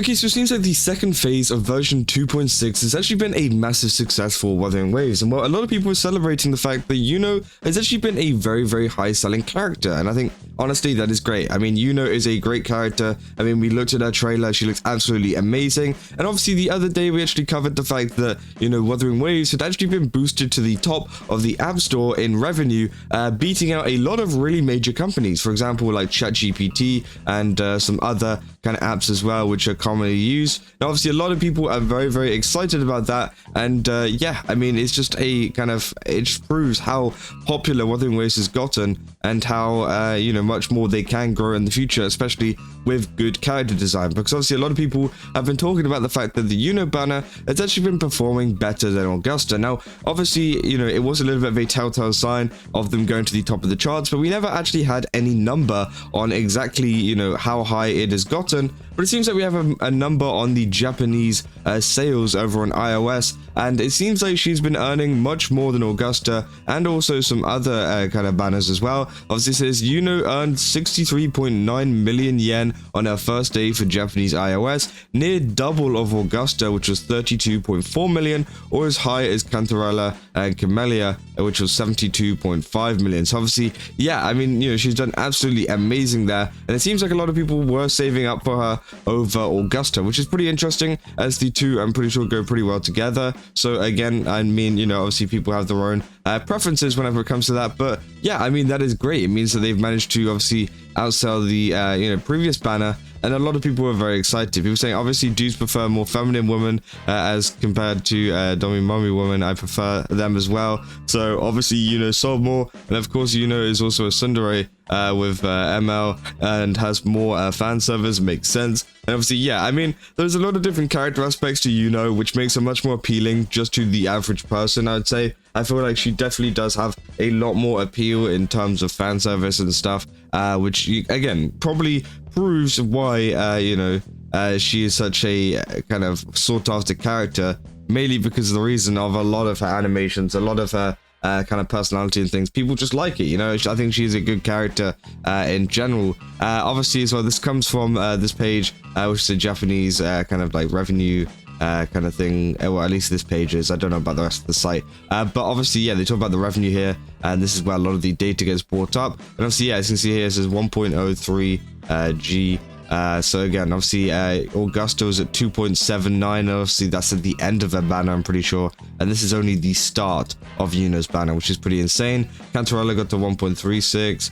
Okay, so it seems like the second phase of version 2.6 has actually been a massive success for Wuthering Waves, and well, a lot of people are celebrating the fact that Yuno has actually been a very, very high-selling character, and I think, honestly, that is great. I mean, Yuno is a great character. I mean, we looked at her trailer, she looks absolutely amazing, and obviously the other day we actually covered the fact that, you know, Wuthering Waves had actually been boosted to the top of the App Store in revenue, beating out a lot of really major companies, for example, like ChatGPT and some other kind of apps as well, which are commonly used. Now, obviously, a lot of people are very, very excited about that, and yeah, I mean, it's just a kind of, it just proves how popular Wuthering Waves has gotten, and how, you know, much more they can grow in the future, especially with good character design, because obviously a lot of people have been talking about the fact that the Yuno banner has actually been performing better than Augusta. Now, obviously, you know, it was a little bit of a telltale sign of them going to the top of the charts, but we never actually had any number on exactly, you know, how high it has gotten. But it seems like we have a number on the Japanese sales over on iOS, and it seems like she's been earning much more than Augusta and also some other kind of banners as well. Obviously, it says Yuno earned 63.9 million yen on her first day for Japanese iOS, near double of Augusta, which was 32.4 million, or as high as Cantarella and Camellia, which was 72.5 million. So obviously, yeah, I mean, you know, she's done absolutely amazing there, and it seems like a lot of people were saving up for her over Augusta, which is pretty interesting, as the two, I'm pretty sure, go pretty well together. So again, I mean, you know, obviously people have their own preferences whenever it comes to that, but yeah, I mean, that is great. It means that they've managed to obviously outsell the you know, previous banner, and a lot of people were very excited. People saying, obviously, dudes prefer more feminine women as compared to Domi Mommy women. I prefer them as well. So obviously, Yuno sold more, and of course, Yuno is also a tsundere with ML and has more fan servers. Makes sense. And obviously, yeah, I mean, there's a lot of different character aspects to Yuno, which makes her much more appealing just to the average person, I would say. I feel like she definitely does have a lot more appeal in terms of fan service and stuff, which, again, probably proves why, you know, she is such a kind of sought-after character, mainly because of the reason of a lot of her animations, a lot of her kind of personality and things. People just like it, you know. I think she's a good character in general. Obviously, as well, this comes from this page, which is a Japanese kind of like revenue kind of thing. Well, at least this page is. I don't know about the rest of the site, but obviously, yeah, they talk about the revenue here, and this is where a lot of the data gets brought up. And obviously, yeah, as you can see here, it says 1.03 G. So again, obviously, Augusta was at 2.79. Obviously, that's at the end of her banner, I'm pretty sure. And this is only the start of Yuno's banner, which is pretty insane. Cantarella got to 1.36.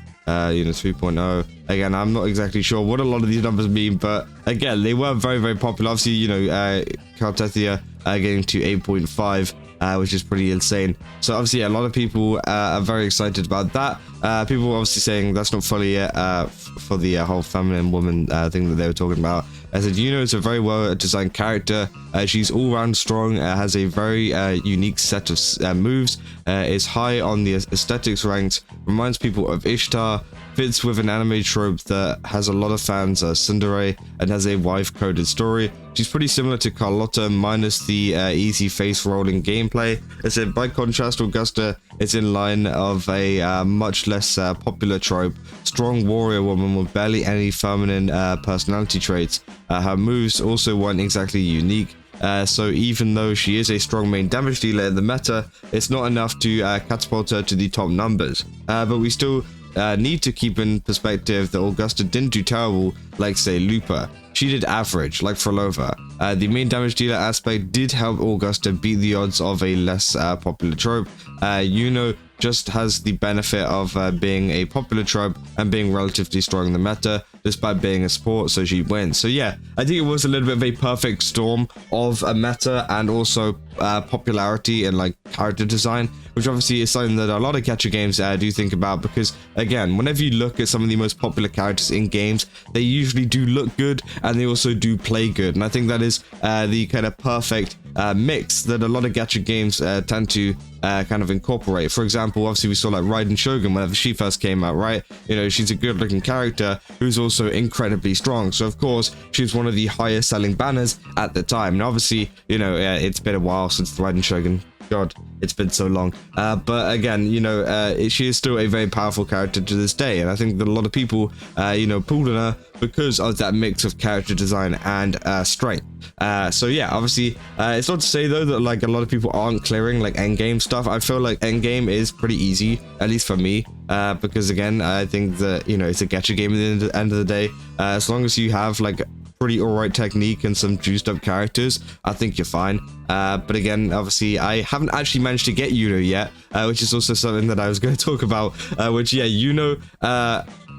You know, 3.0. Again, I'm not exactly sure what a lot of these numbers mean, but again, they were very, very popular. Obviously, you know, cartethyia getting to 8.5, which is pretty insane. So obviously, yeah, a lot of people are very excited about that. People were obviously saying that's not fully yet for the whole feminine woman thing that they were talking about. As said, Yuno is a very well designed character. She's all round strong, has a very unique set of moves, is high on the aesthetics ranks, reminds people of Ishtar, fits with an anime trope that has a lot of fans, tsundere, and has a wife-coded story. She's pretty similar to Carlotta, minus the easy face-rolling gameplay. As said, by contrast, Augusta is in line of a much less popular trope, strong warrior woman with barely any feminine personality traits. Her moves also weren't exactly unique. So even though she is a strong main damage dealer in the meta, it's not enough to catapult her to the top numbers. But we still need to keep in perspective that Augusta didn't do terrible like, say, Lupa. She did average, like Frolova. The main damage dealer aspect did help Augusta beat the odds of a less popular trope. Yuno just has the benefit of being a popular trope and being relatively strong in the meta, despite being a support, so she wins. So yeah, I think it was a little bit of a perfect storm of a meta and also popularity and like character design, which obviously is something that a lot of gacha games do think about, because again, whenever you look at some of the most popular characters in games, they usually do look good and they also do play good, and I think that is the kind of perfect mix that a lot of gacha games tend to kind of incorporate. For example, obviously we saw like Raiden Shogun whenever she first came out, right? You know, she's a good looking character who's also incredibly strong, so of course she's one of the highest selling banners at the time. And obviously, you know, it's been a while since the Raiden Shogun God, it's been so long. But again, you know, she is still a very powerful character to this day, and I think that a lot of people, you know, pulled on her because of that mix of character design and strength. So yeah, obviously, it's not to say though that like a lot of people aren't clearing like endgame stuff. I feel like endgame is pretty easy, at least for me, because again, I think that, you know, it's a gacha game at the end of the day. As long as you have like pretty alright technique and some juiced up characters, I think you're fine. But again, obviously, I haven't actually managed to get Yuno yet, which is also something that I was going to talk about, which, yeah, Yuno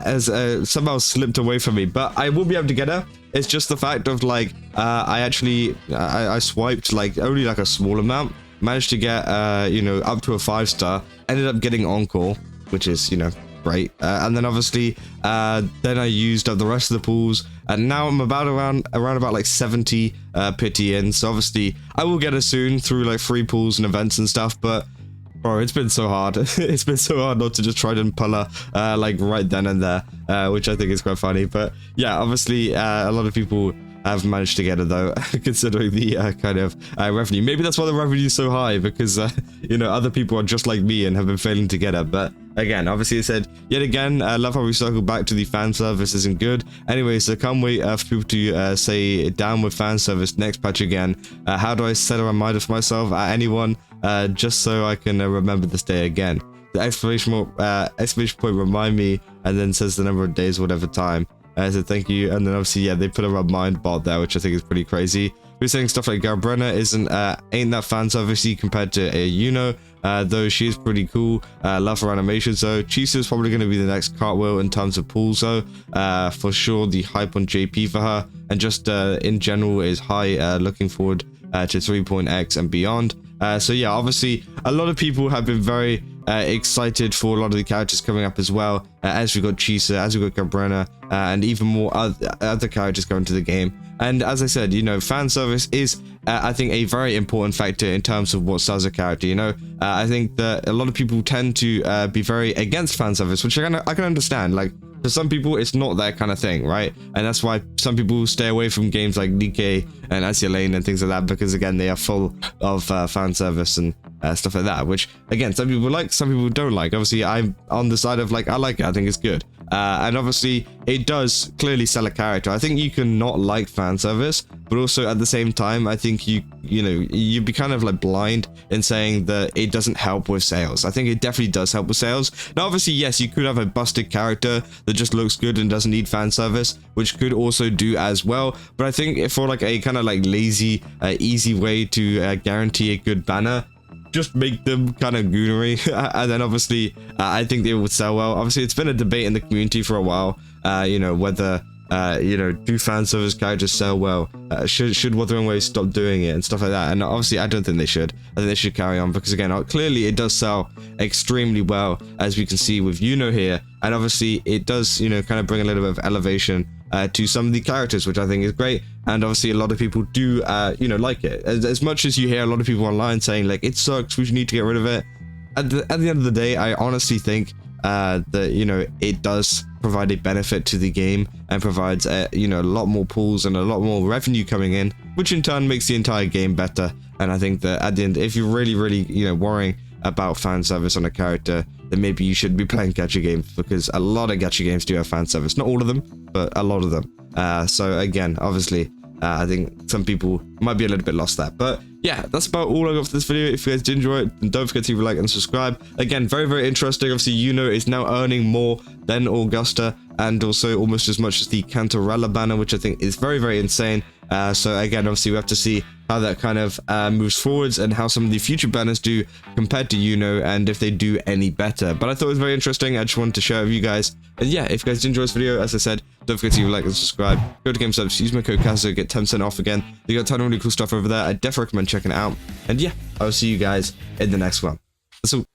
has somehow slipped away from me, but I will be able to get her. It's just the fact of like, I swiped like only like a small amount, managed to get, you know, up to a 5-star, ended up getting Encore, which is, you know, great. And then obviously, then I used up the rest of the pools, and now I'm around about like 70 pity in. So obviously, I will get her soon through like free pools and events and stuff. But bro, it's been so hard. It's been so hard not to just try to pull her like right then and there, which I think is quite funny. But yeah, obviously, a lot of people have managed to get it though, considering the kind of revenue. Maybe that's why the revenue is so high, because you know, other people are just like me and have been failing to get it. But again, obviously it said yet again, I love how we circle back to the fan service isn't good. Anyway, so can't wait for people to say down with fan service next patch again. How do I set a reminder for myself at anyone, just so I can remember this day again? The exclamation point remind me, and then says the number of days, whatever time. So thank you. And then obviously, yeah, they put a remind bot there, which I think is pretty crazy. We're saying stuff like Galbrenna ain't that fan servicey compared to a Yuno, though she is pretty cool. Love her animation. So Chisa is probably going to be the next cartwheel in terms of pools, though. For sure, the hype on JP for her, and just in general is high. Looking forward to 3.x and beyond. So yeah, obviously a lot of people have been very excited for a lot of the characters coming up as well, as we got Chisa, as we got Galbrenna, and even more other characters coming to the game. And as I said, you know, fan service is, I think, a very important factor in terms of what sells a character. You know, I think that a lot of people tend to be very against fan service, which I can understand. Like, for some people, it's not that kind of thing, right? And that's why some people stay away from games like Nikkei and Asia Lane and things like that, because again, they are full of fan service and stuff like that, which again, some people like, some people don't like. Obviously, I'm on the side of like, I like it, I think it's good. And obviously, it does clearly sell a character. I think you can not like fan service, but also at the same time, I think you know, you'd be kind of like blind in saying that it doesn't help with sales. I think it definitely does help with sales. Now, obviously, yes, you could have a busted character that just looks good and doesn't need fan service, which could also do as well. But I think for like a kind of like lazy, easy way to guarantee a good banner, just make them kind of goonery, and then obviously I think they would sell well. Obviously, it's been a debate in the community for a while, you know, whether you know, do fan service characters sell well? Should Wuthering Waves stop doing it and stuff like that? And obviously, I don't think they should. I think they should carry on, because again, clearly it does sell extremely well, as we can see with Yuno here, and obviously it does, you know, kind of bring a little bit of elevation to some of the characters, which I think is great. And obviously a lot of people do, you know, like it. As much as you hear a lot of people online saying like, it sucks, we need to get rid of it. At the end of the day, I honestly think that, you know, it does provide a benefit to the game and provides, you know, a lot more pools and a lot more revenue coming in, which in turn makes the entire game better. And I think that at the end, if you're really, you know, worrying about fan service on a character, then maybe you should be playing gacha games, because a lot of gacha games do have fan service. Not all of them, but a lot of them. So again, obviously, I think some people might be a little bit lost there. But yeah, that's about all I got for this video. If you guys did enjoy it, then don't forget to like and subscribe. Again, very interesting. Obviously, Yuno is now earning more than Augusta, and also almost as much as the Cantarella banner, which I think is very insane. So again, obviously, we have to see how that kind of moves forwards, and how some of the future banners do compared to Yuno, and if they do any better. But I thought it was very interesting. I just wanted to share it with you guys. And yeah, if you guys did enjoy this video, as I said, don't forget to like and subscribe. Go to GameSubs, use my code CASO, get 10% off again. They got a ton of really cool stuff over there. I definitely recommend checking it out. And yeah, I'll see you guys in the next one. So